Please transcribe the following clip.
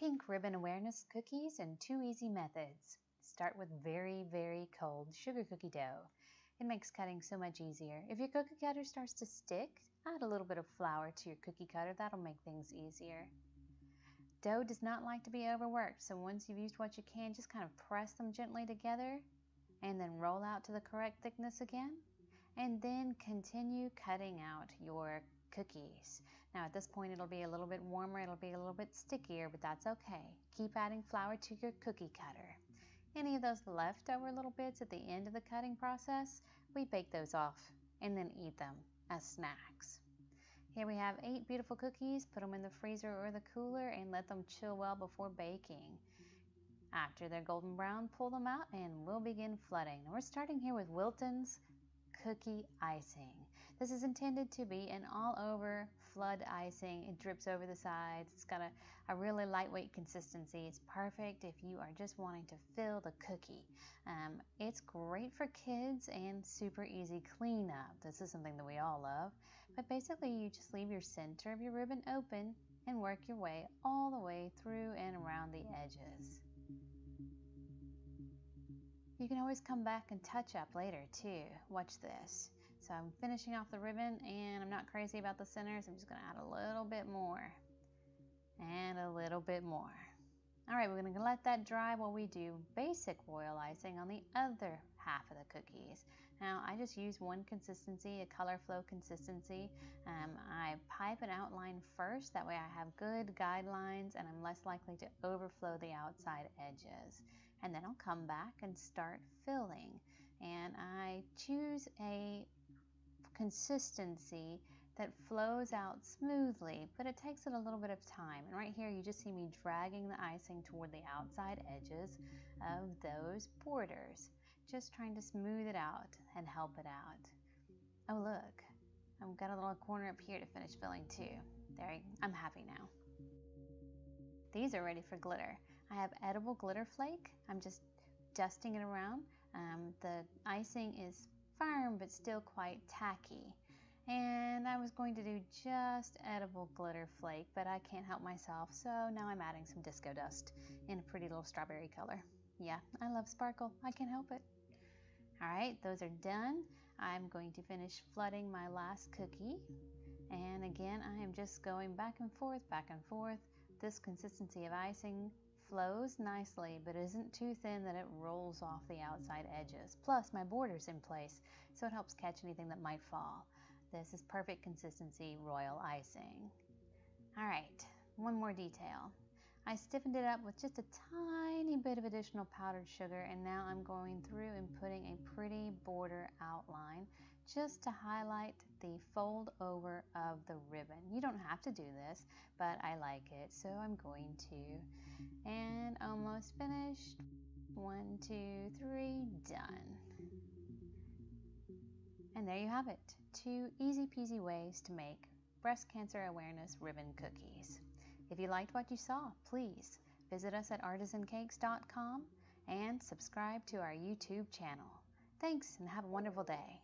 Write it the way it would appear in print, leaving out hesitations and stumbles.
Pink ribbon awareness cookies and 2 easy methods. Start with very, very cold sugar cookie dough. It makes cutting so much easier. If your cookie cutter starts to stick, add a little bit of flour to your cookie cutter. That'll make things easier. Dough does not like to be overworked, so once you've used what you can, just kind of press them gently together and then roll out to the correct thickness again. And then continue cutting out your cookies. Now at this point it'll be a little bit warmer, it'll be a little bit stickier, but that's okay. Keep adding flour to your cookie cutter. Any of those leftover little bits at the end of the cutting process, we bake those off and then eat them as snacks. Here we have 8 beautiful cookies. Put them in the freezer or the cooler and let them chill well before baking. After they're golden brown, pull them out and we'll begin flooding. We're starting here with Wilton's Cookie Icing. This is intended to be an all-over flood icing. It drips over the sides. It's got a really lightweight consistency. It's perfect if you are just wanting to fill the cookie. It's great for kids and super easy cleanup. This is something that we all love. But basically you just leave your center of your ribbon open and work your way all the way through and around the edges. You can always come back and touch up later too. Watch this. So I'm finishing off the ribbon and I'm not crazy about the centers. I'm just going to add a little bit more and a little bit more. All right, we're going to let that dry while we do basic royal icing on the other half of the cookies. Now I just use one consistency, a color flow consistency. I pipe and outline first, that way I have good guidelines and I'm less likely to overflow the outside edges. And then I'll come back and start filling. And I choose a consistency that flows out smoothly, but it takes it a little bit of time. And right here you just see me dragging the icing toward the outside edges of those borders, just trying to smooth it out and help it out. Oh look, I've got a little corner up here to finish filling too. I'm happy now. These are ready for glitter. I have edible glitter flake. I'm just dusting it around. The icing is firm but still quite tacky. And I was going to do just edible glitter flake, but I can't help myself, so now I'm adding some disco dust in a pretty little strawberry color. Yeah, I love sparkle. I can't help it. All right, those are done. I'm going to finish flooding my last cookie. And again, I am just going back and forth, back and forth. This consistency of icing flows nicely, but isn't too thin that it rolls off the outside edges. Plus, my border's in place, so it helps catch anything that might fall. This is perfect consistency royal icing. All right, one more detail. I stiffened it up with just a tiny bit of additional powdered sugar, and now I'm going through and putting a pretty border outline just to highlight the fold over of the ribbon. You don't have to do this, but I like it, so I'm going to. And almost finished. 1, 2, 3, done. And there you have it, 2 easy peasy ways to make breast cancer awareness ribbon cookies. If you liked what you saw, please visit us at artisancakes.com and subscribe to our YouTube channel. Thanks and have a wonderful day.